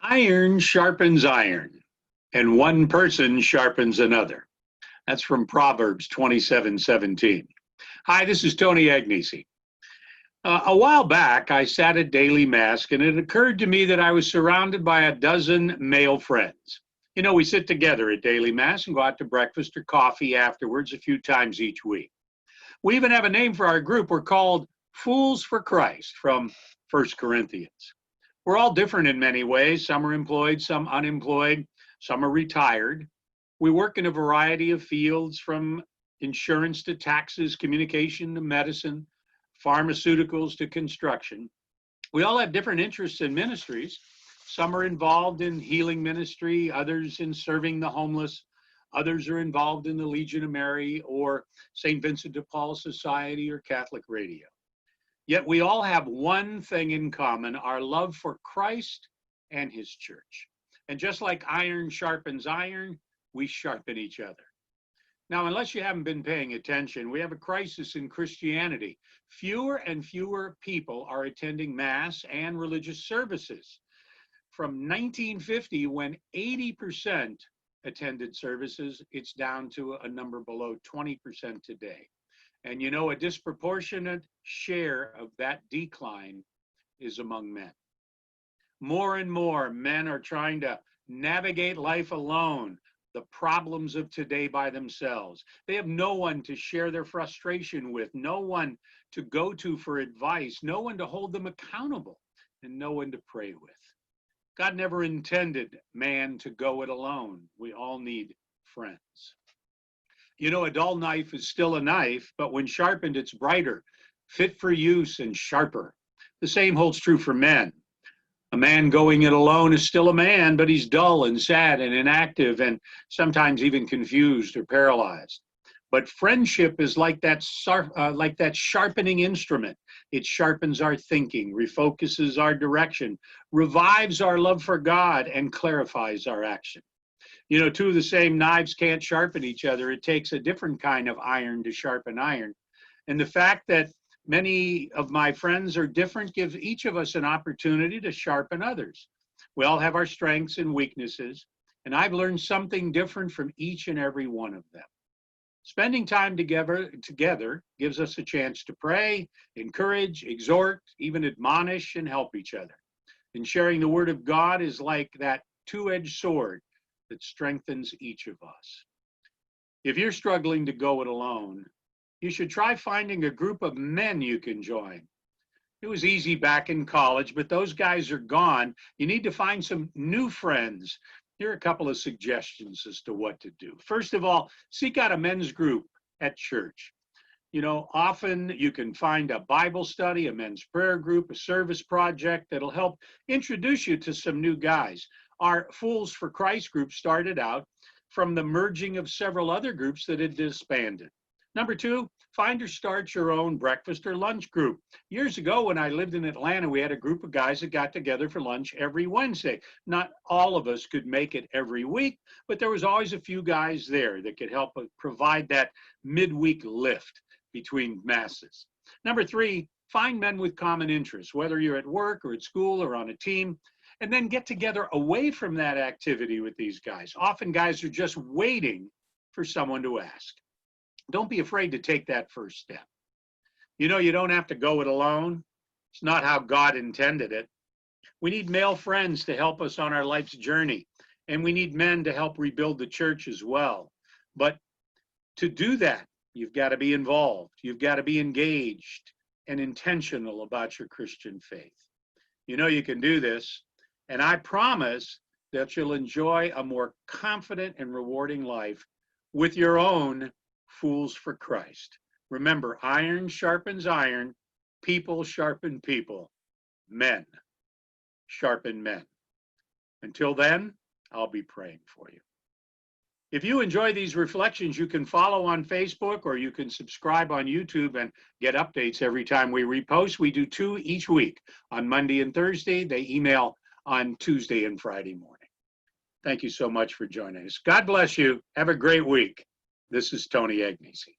Iron sharpens iron, and one person sharpens another. That's from Proverbs 27:17. Hi, this is Tony Agnesi. A while back, I sat at daily mass, and it occurred to me that I was surrounded by a dozen male friends. You know, we sit together at daily mass and go out to breakfast or coffee afterwards a few times each week. We even have a name for our group. We're called Fools for Christ from 1 Corinthians. We're all different in many ways. Some are employed, some unemployed, some are retired. We work in a variety of fields, from insurance to taxes, communication to medicine, pharmaceuticals to construction. We all have different interests in ministries. Some are involved in healing ministry, others in serving the homeless, others are involved in the Legion of Mary or St. Vincent de Paul Society or Catholic Radio. Yet we all have one thing in common: our love for Christ and his church. And just like iron sharpens iron, we sharpen each other. Now, unless you haven't been paying attention, we have a crisis in Christianity. Fewer and fewer people are attending Mass and religious services. From 1950, when 80% attended services, it's down to a number below 20% today. And you know, a disproportionate share of that decline is among men. More and more men are trying to navigate life alone, the problems of today by themselves. They have no one to share their frustration with, no one to go to for advice, no one to hold them accountable, and no one to pray with. God never intended man to go it alone. We all need friends. You know, a dull knife is still a knife, but when sharpened, it's brighter, fit for use, and sharper. The same holds true for men. A man going it alone is still a man, but he's dull and sad and inactive and sometimes even confused or paralyzed. But friendship is like that sharpening instrument. It sharpens our thinking, refocuses our direction, revives our love for God, and clarifies our action. You know, two of the same knives can't sharpen each other. It takes a different kind of iron to sharpen iron. And the fact that many of my friends are different gives each of us an opportunity to sharpen others. We all have our strengths and weaknesses, and I've learned something different from each and every one of them. Spending time together gives us a chance to pray, encourage, exhort, even admonish, and help each other. And sharing the Word of God is like that two-edged sword that strengthens each of us. If you're struggling to go it alone, you should try finding a group of men you can join. It was easy back in college, but those guys are gone. You need to find some new friends. Here are a couple of suggestions as to what to do. First of all, seek out a men's group at church. You know, often you can find a Bible study, a men's prayer group, a service project that'll help introduce you to some new guys. Our Fools for Christ group started out from the merging of several other groups that had disbanded. Number two, find or start your own breakfast or lunch group. Years ago, when I lived in Atlanta, we had a group of guys that got together for lunch every Wednesday. Not all of us could make it every week, but there was always a few guys there that could help provide that midweek lift between masses. Number three, find men with common interests, whether you're at work or at school or on a team, and then get together away from that activity with these guys. Often guys are just waiting for someone to ask. Don't be afraid to take that first step. You know, you don't have to go it alone. It's not how God intended it. We need male friends to help us on our life's journey, and we need men to help rebuild the church as well. But to do that, you've got to be involved. You've got to be engaged and intentional about your Christian faith. You know you can do this, and I promise that you'll enjoy a more confident and rewarding life with your own Fools for Christ. Remember, iron sharpens iron, people sharpen people, men sharpen men. Until then, I'll be praying for you. If you enjoy these reflections, you can follow on Facebook or you can subscribe on YouTube and get updates every time we repost. We do 2 each week, on Monday and Thursday. They email on Tuesday and Friday morning. Thank you so much for joining us. God bless you. Have a great week. This is Tony Agnesi.